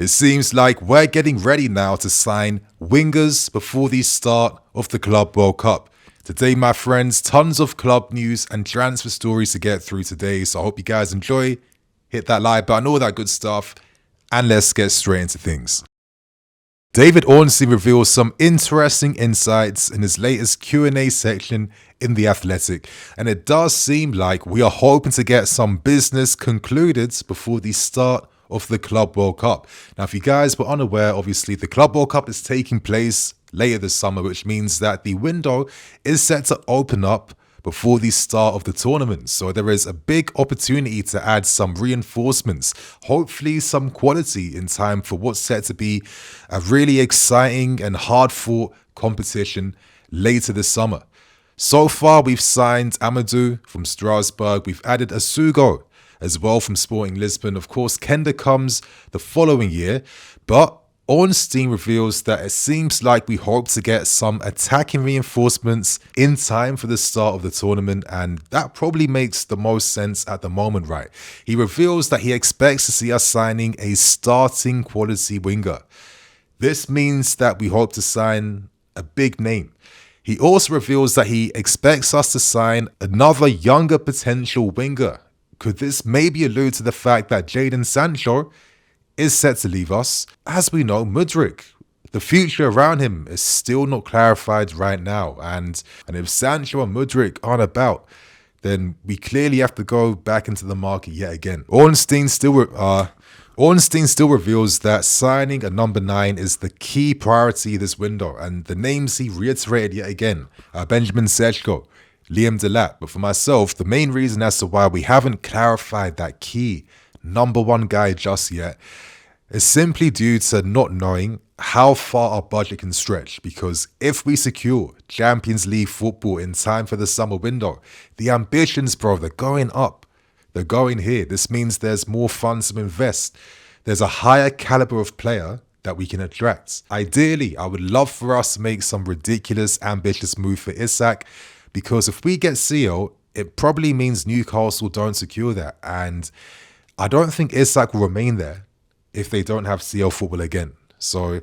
It seems like we're getting ready now to sign wingers before the start of the Club World Cup. Today, my friends, tons of club news and transfer stories to get through today, so I hope you guys enjoy. Hit that like button, all that good stuff, and let's get straight into things. David Ornstein reveals some interesting insights in his latest Q&A section in The Athletic, and it does seem like we are hoping to get some business concluded before the start of the Club World Cup. Now, if you guys were unaware, obviously the Club World Cup is taking place later this summer, which means that the window is set to open up before the start of the tournament. So there is a big opportunity to add some reinforcements, hopefully some quality in time for what's set to be a really exciting and hard-fought competition later this summer. So far, we've signed Amadou from Strasbourg, we've added Asugo as well from Sporting Lisbon. Of course, Kenda comes the following year, but Ornstein reveals that it seems like we hope to get some attacking reinforcements in time for the start of the tournament, and that probably makes the most sense at the moment, right? He reveals that he expects to see us signing a starting quality winger. This means that we hope to sign a big name. He also reveals that he expects us to sign another younger potential winger. Could this maybe allude to the fact that Jadon Sancho is set to leave us? As we know, Mudryk, the future around him is still not clarified right now. And if Sancho and Mudryk aren't about, then we clearly have to go back into the market yet again. Ornstein still reveals that signing a number 9 is the key priority this window. And the names he reiterated yet again are Benjamin Sesko, Liam Delap. But for myself, the main reason as to why we haven't clarified that key number 1 guy just yet is simply due to not knowing how far our budget can stretch. Because if we secure Champions League football in time for the summer window, the ambitions, bro, they're going up. They're going here. This means there's more funds to invest. There's a higher caliber of player that we can attract. Ideally, I would love for us to make some ridiculous, ambitious move for Isak, because if we get CO, it probably means Newcastle don't secure that. And I don't think Isak will remain there if they don't have CL football again. So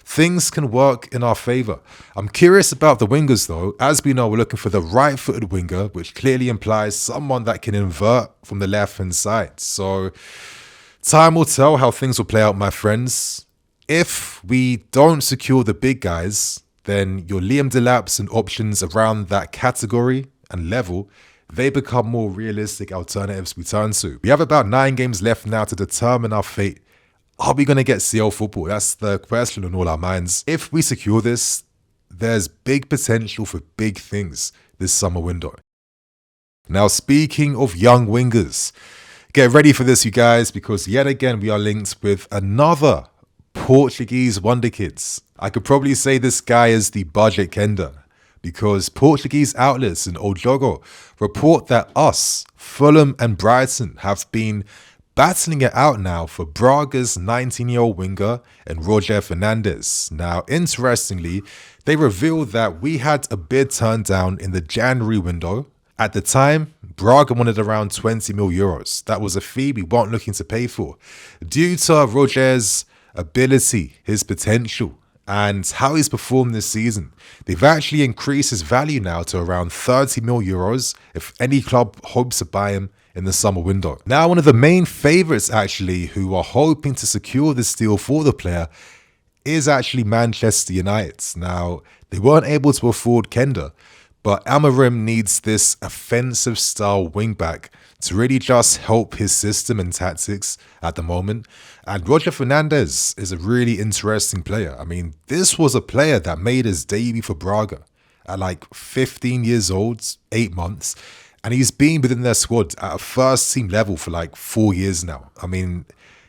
things can work in our favour. I'm curious about the wingers though. As we know, we're looking for the right-footed winger, which clearly implies someone that can invert from the left-hand side. So time will tell how things will play out, my friends. If we don't secure the big guys, then your Liam Delaps and options around that category and level, they become more realistic alternatives we turn to. We have about 9 games left now to determine our fate. Are we going to get CL football? That's the question on all our minds. If we secure this, there's big potential for big things this summer window. Now, speaking of young wingers, get ready for this, you guys, because yet again we are linked with another Portuguese wonderkids. I could probably say this guy is the budget Kenda, because Portuguese outlets in Ojogo report that us, Fulham and Brighton have been battling it out now for Braga's 19-year-old winger and Roger Fernandes. Now, interestingly, they revealed that we had a bid turned down in the January window. At the time, Braga wanted around 20 mil euros. That was a fee we weren't looking to pay for. Due to Roger's ability, his potential, and how he's performed this season, they've actually increased his value now to around 30 mil euros if any club hopes to buy him in the summer window. Now, one of the main favourites actually who are hoping to secure this deal for the player is actually Manchester United. Now, they weren't able to afford Kenda, but Amorim needs this offensive style wingback to really just help his system and tactics at the moment. And Roger Fernandes is a really interesting player. I mean, this was a player that made his debut for Braga at like 15 years old, 8 months. And he's been within their squad at a first team level for like 4 years now. I mean,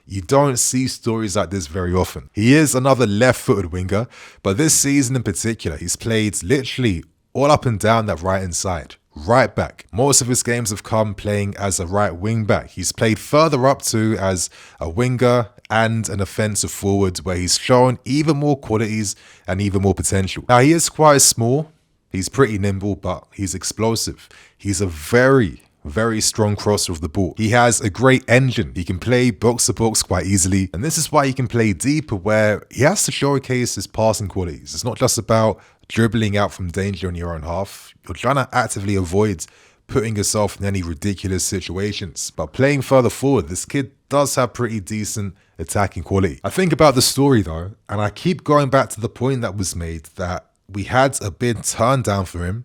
you don't see stories like this very often. He is another left-footed winger, but this season in particular, he's played literally all up and down that right-hand side. Right back. Most of his games have come playing as a right wing back. He's played further up too as a winger and an offensive forward, where he's shown even more qualities and even more potential. Now, he is quite small. He's pretty nimble, but he's explosive. He's a very, very strong crosser of the ball. He has a great engine. He can play box to box quite easily. And this is why he can play deeper, where he has to showcase his passing qualities. It's not just about dribbling out from danger in your own half. You're trying to actively avoid putting yourself in any ridiculous situations. But playing further forward, this kid does have pretty decent attacking quality. I think about the story though, and I keep going back to the point that was made that we had a bid turned down for him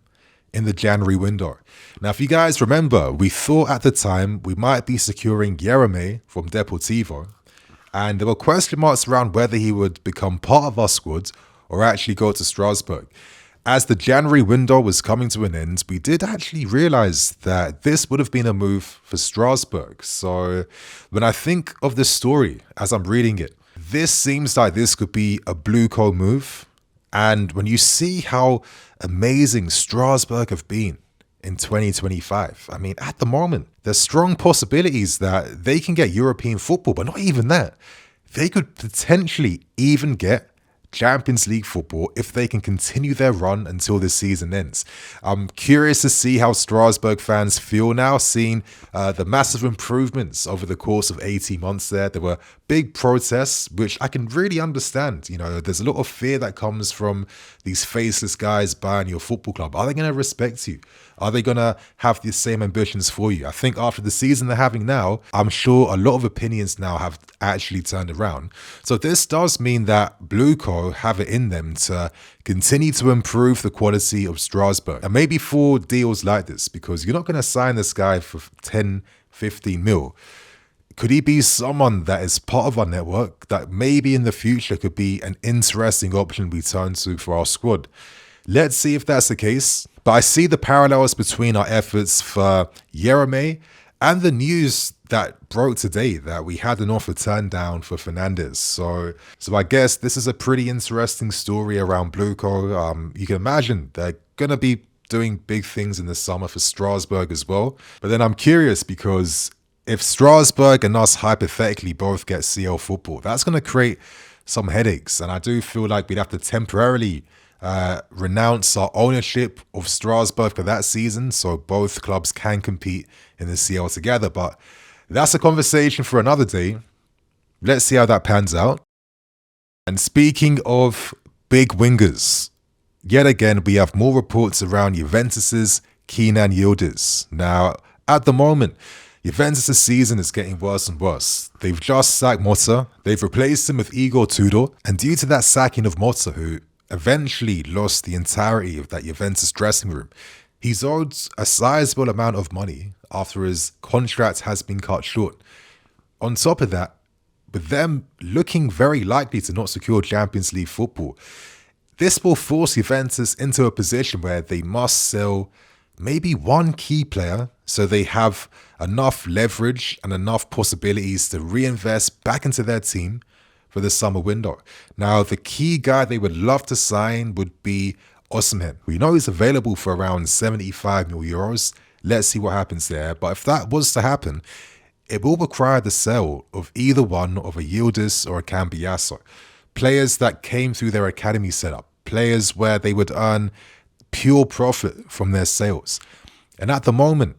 in the January window. Now, if you guys remember, we thought at the time we might be securing Jeremy from Deportivo, and there were question marks around whether he would become part of our squad or actually go to Strasbourg. As the January window was coming to an end, we did actually realize that this would have been a move for Strasbourg. So when I think of this story, as I'm reading it, this seems like this could be a Blue Co move. And when you see how amazing Strasbourg have been in 2025, I mean, at the moment, there's strong possibilities that they can get European football, but not even that. They could potentially even get Champions League football if they can continue their run until this season ends. I'm curious to see how Strasbourg fans feel now, seeing the massive improvements over the course of 18 months there. There were big protests, which I can really understand. You know, there's a lot of fear that comes from these faceless guys buying your football club. Are they going to respect you? Are they going to have the same ambitions for you? I think after the season they're having now, I'm sure a lot of opinions now have actually turned around. So this does mean that Blue Co have it in them to continue to improve the quality of Strasbourg. And maybe for deals like this, because you're not going to sign this guy for 10, 15 mil. Could he be someone that is part of our network that maybe in the future could be an interesting option we turn to for our squad? Let's see if that's the case. But I see the parallels between our efforts for Jeremy and the news that broke today that we had an offer turned down for Fernandes. So I guess this is a pretty interesting story around Blue Co. You can imagine they're going to be doing big things in the summer for Strasbourg as well. But then I'm curious because if Strasbourg and us hypothetically both get CL football, that's going to create some headaches. And I do feel like we'd have to temporarily renounce our ownership of Strasbourg for that season so both clubs can compete in the CL together. But that's a conversation for another day. Let's see how that pans out. And speaking of big wingers, yet again we have more reports around Juventus's Kenan Yildiz. Now, at the moment, Juventus' season is getting worse and worse. They've just sacked Motta, they've replaced him with Igor Tudor, and due to that sacking of Motta, who eventually lost the entirety of that Juventus dressing room, he's owed a sizable amount of money after his contract has been cut short. On top of that, with them looking very likely to not secure Champions League football, this will force Juventus into a position where they must sell maybe one key player so they have enough leverage and enough possibilities to reinvest back into their team for the summer window. Now, the key guy they would love to sign would be Osimhen. We know he's available for around 75 million euros. Let's see what happens there. But if that was to happen, it will require the sale of either one of a Yildiz or a Cambiasso. Players that came through their academy setup. Players where they would earn pure profit from their sales. And at the moment,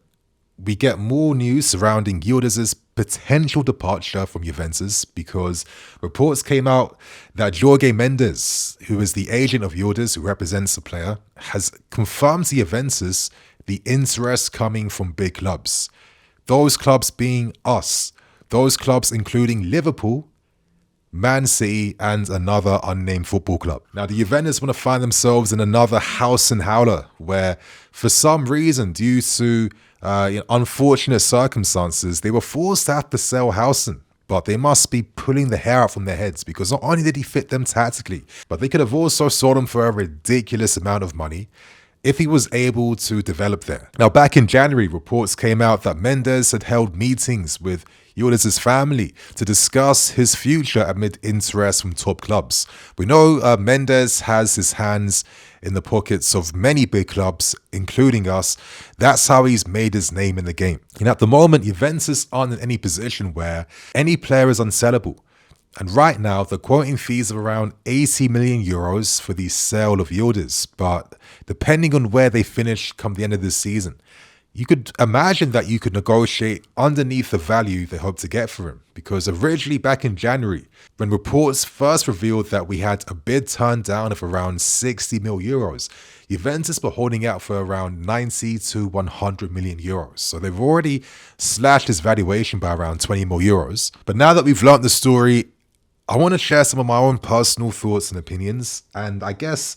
we get more news surrounding Yildiz's potential departure from Juventus because reports came out that Jorge Mendes, who is the agent of Yildiz, who represents the player, has confirmed to Juventus the interest coming from big clubs. Those clubs being us. Those clubs including Liverpool, Man City, and another unnamed football club. Now, the Juventus want to find themselves in another house and howler where, for some reason, due to unfortunate circumstances, they were forced to have to sell Housen. But they must be pulling the hair out from their heads because not only did he fit them tactically, but they could have also sold him for a ridiculous amount of money if he was able to develop there. Now, back in January, reports came out that Mendes had held meetings with Yildiz's family to discuss his future amid interest from top clubs. We know Mendes has his hands in the pockets of many big clubs, including us. That's how he's made his name in the game. And at the moment, Juventus aren't in any position where any player is unsellable. And right now, they're quoting fees of around 80 million euros for the sale of Yildiz. But depending on where they finish come the end of this season, you could imagine that you could negotiate underneath the value they hope to get for him. Because originally back in January, when reports first revealed that we had a bid turned down of around 60 mil euros, Juventus were holding out for around 90 to 100 million euros. So they've already slashed his valuation by around 20 mil euros. But now that we've learned the story, I want to share some of my own personal thoughts and opinions. And I guess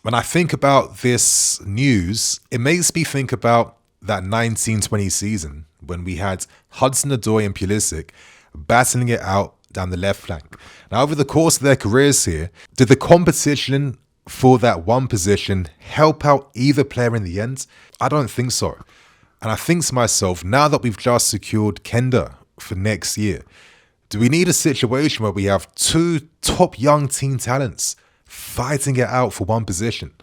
when I think about this news, it makes me think about that 1920 season when we had Hudson-Odoi and Pulisic battling it out down the left flank. Now, over the course of their careers here, did the competition for that one position help out either player in the end? I don't think so. And I think to myself, now that we've just secured Kenda for next year, do we need a situation where we have two top young teen talents fighting it out for one position?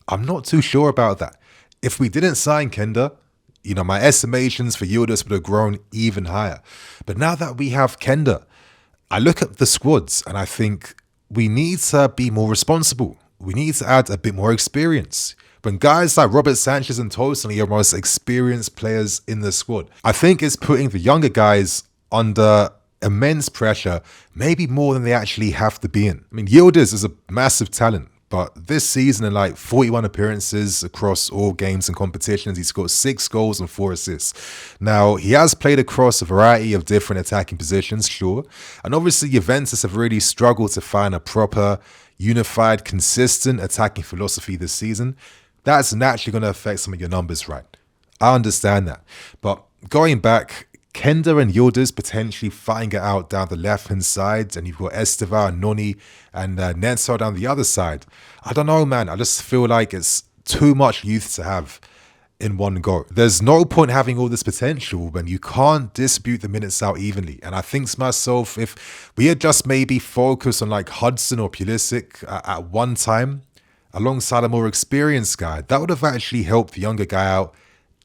I'm not too sure about that. If we didn't sign Kenda, my estimations for Yildiz would have grown even higher. But now that we have Kenda, I look at the squads and I think we need to be more responsible. We need to add a bit more experience. When guys like Robert Sanchez and Tosin are most experienced players in the squad, I think it's putting the younger guys under immense pressure, maybe more than they actually have to be in. I mean, Yildiz is a massive talent, but this season in like 41 appearances across all games and competitions, he's scored 6 goals and 4 assists. Now, he has played across a variety of different attacking positions, sure. And obviously, Juventus have really struggled to find a proper, unified, consistent attacking philosophy this season. That's naturally going to affect some of your numbers, right? I understand that. But going back, Kenda and Yildiz potentially fighting it out down the left-hand side, and you've got Esteva and Noni and Neto down the other side. I don't know, man. I just feel like it's too much youth to have in one go. There's no point having all this potential when you can't distribute the minutes out evenly. And I think to myself, if we had just maybe focused on like Hudson or Pulisic at one time, alongside a more experienced guy, that would have actually helped the younger guy out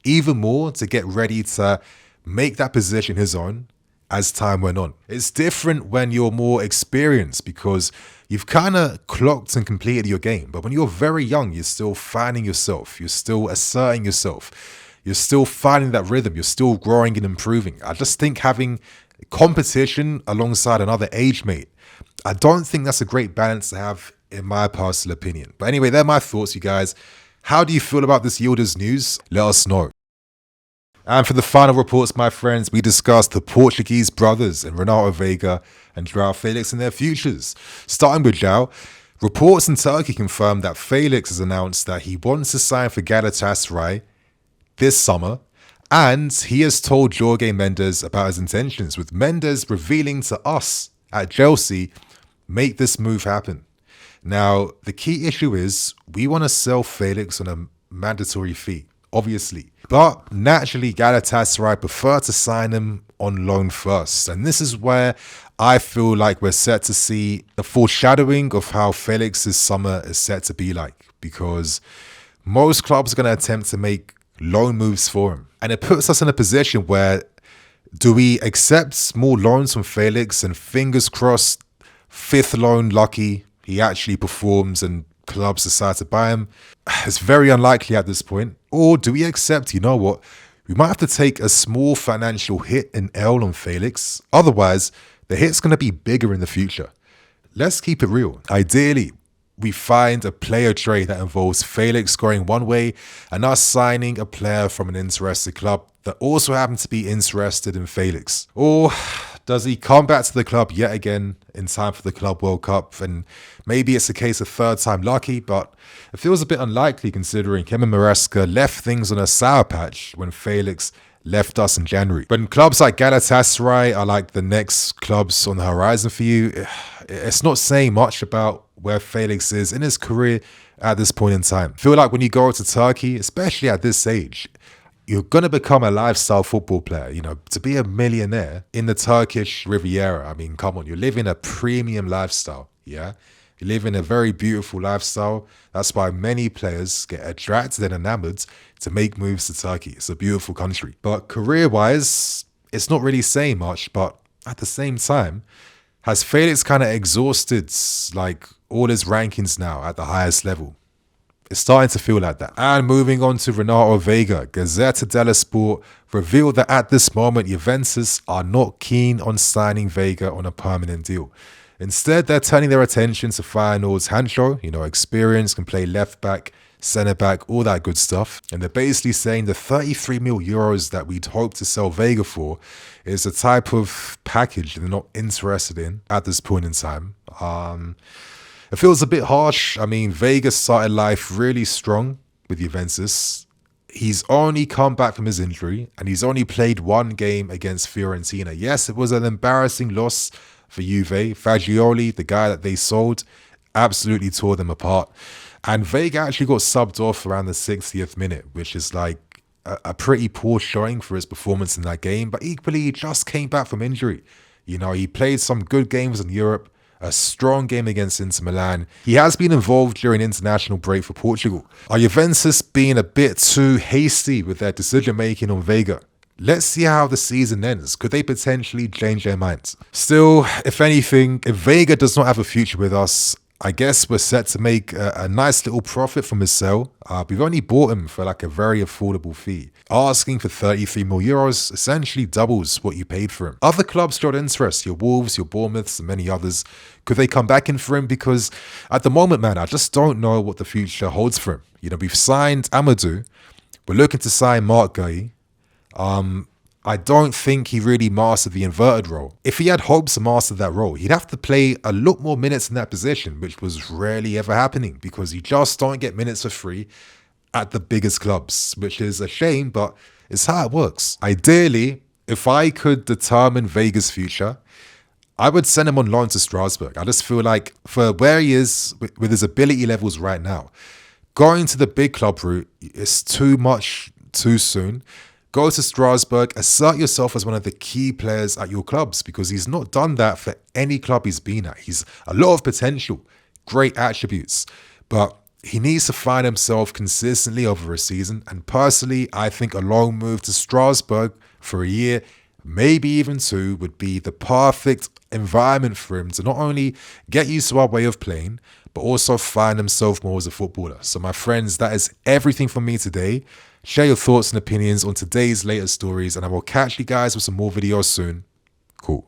even more to get ready to make that position his own as time went on. It's different when you're more experienced because you've kind of clocked and completed your game. But when you're very young, you're still finding yourself. You're still asserting yourself. You're still finding that rhythm. You're still growing and improving. I just think having competition alongside another age mate, I don't think that's a great balance to have, in my personal opinion. But anyway, they're my thoughts, you guys. How do you feel about this Yildiz news? Let us know. And for the final reports, my friends, we discussed the Portuguese brothers and Renato Veiga and Joao Felix and their futures. Starting with Joao, reports in Turkey confirmed that Felix has announced that he wants to sign for Galatasary this summer, and he has told Jorge Mendes about his intentions, with Mendes revealing to us at Chelsea, make this move happen. Now, the key issue is we want to sell Felix on a mandatory fee, obviously. But naturally, Galatasary prefer to sign him on loan first. And this is where I feel like we're set to see the foreshadowing of how Felix's summer is set to be like. Because most clubs are going to attempt to make loan moves for him. And it puts us in a position where, do we accept more loans from Felix and fingers crossed, 5th loan lucky, he actually performs and clubs decide to buy him? It's very unlikely at this point. Or do we accept, you know what, we might have to take a small financial hit in L on Felix. Otherwise, the hit's going to be bigger in the future. Let's keep it real. Ideally, we find a player trade that involves Felix going one way and us signing a player from an interested club that also happens to be interested in Felix. Or does he come back to the club yet again in time for the Club World Cup? And maybe it's a case of 3rd time lucky, but it feels a bit unlikely considering him and Maresca left things on a sour patch when Felix left us in January. When clubs like Galatasaray are like the next clubs on the horizon for you, it's not saying much about where Felix is in his career at this point in time. I feel like when you go to Turkey, especially at this age, you're going to become a lifestyle football player. You know, to be a millionaire in the Turkish Riviera, I mean, come on, you're living a premium lifestyle, yeah? You live in a very beautiful lifestyle. That's why many players get attracted and enamored to make moves to Turkey. It's a beautiful country. But career-wise, it's not really saying much. But at the same time, has Felix kind of exhausted like all his rankings now at the highest level? It's starting to feel like that. And moving on to Renato Veiga, Gazzetta dello Sport revealed that at this moment, Juventus are not keen on signing Veiga on a permanent deal. Instead, they're turning their attention to Feyenoord's Hancho, experience, can play left back, centre back, all that good stuff. And they're basically saying the 33 mil euros that we'd hope to sell Veiga for is a type of package they're not interested in at this point in time. It feels a bit harsh. I mean, Veiga started life really strong with Juventus. He's only come back from his injury and he's only played one game against Fiorentina. Yes, it was an embarrassing loss for Juve. Fagioli, the guy that they sold, absolutely tore them apart. And Veiga actually got subbed off around the 60th minute, which is like a pretty poor showing for his performance in that game. But equally, he just came back from injury. He played some good games in Europe, a strong game against Inter Milan. He has been involved during international break for Portugal. Are Juventus being a bit too hasty with their decision-making on Veiga? Let's see how the season ends. Could they potentially change their minds? Still, if anything, if Veiga does not have a future with us, I guess we're set to make a nice little profit from his sale. We've only bought him for like a very affordable fee. Asking for 33 mil euros essentially doubles what you paid for him. Other clubs showed interest, your Wolves, your Bournemouths, and many others. Could they come back in for him? Because at the moment, man, I just don't know what the future holds for him. We've signed Amadou. We're looking to sign Mark Guy. I don't think he really mastered the inverted role. If he had hopes to master that role, he'd have to play a lot more minutes in that position, which was rarely ever happening because you just don't get minutes for free at the biggest clubs, which is a shame, but it's how it works. Ideally, if I could determine Veiga's future, I would send him on loan to Strasbourg. I just feel like for where he is with his ability levels right now, going to the big club route is too much too soon. Go to Strasbourg, assert yourself as one of the key players at your clubs because he's not done that for any club he's been at. He's a lot of potential, great attributes, but he needs to find himself consistently over a season. And personally, I think a long move to Strasbourg for a year, maybe even two, would be the perfect environment for him to not only get used to our way of playing, but also find himself more as a footballer. So my friends, that is everything from me today. Share your thoughts and opinions on today's latest stories, and I will catch you guys with some more videos soon. Cool.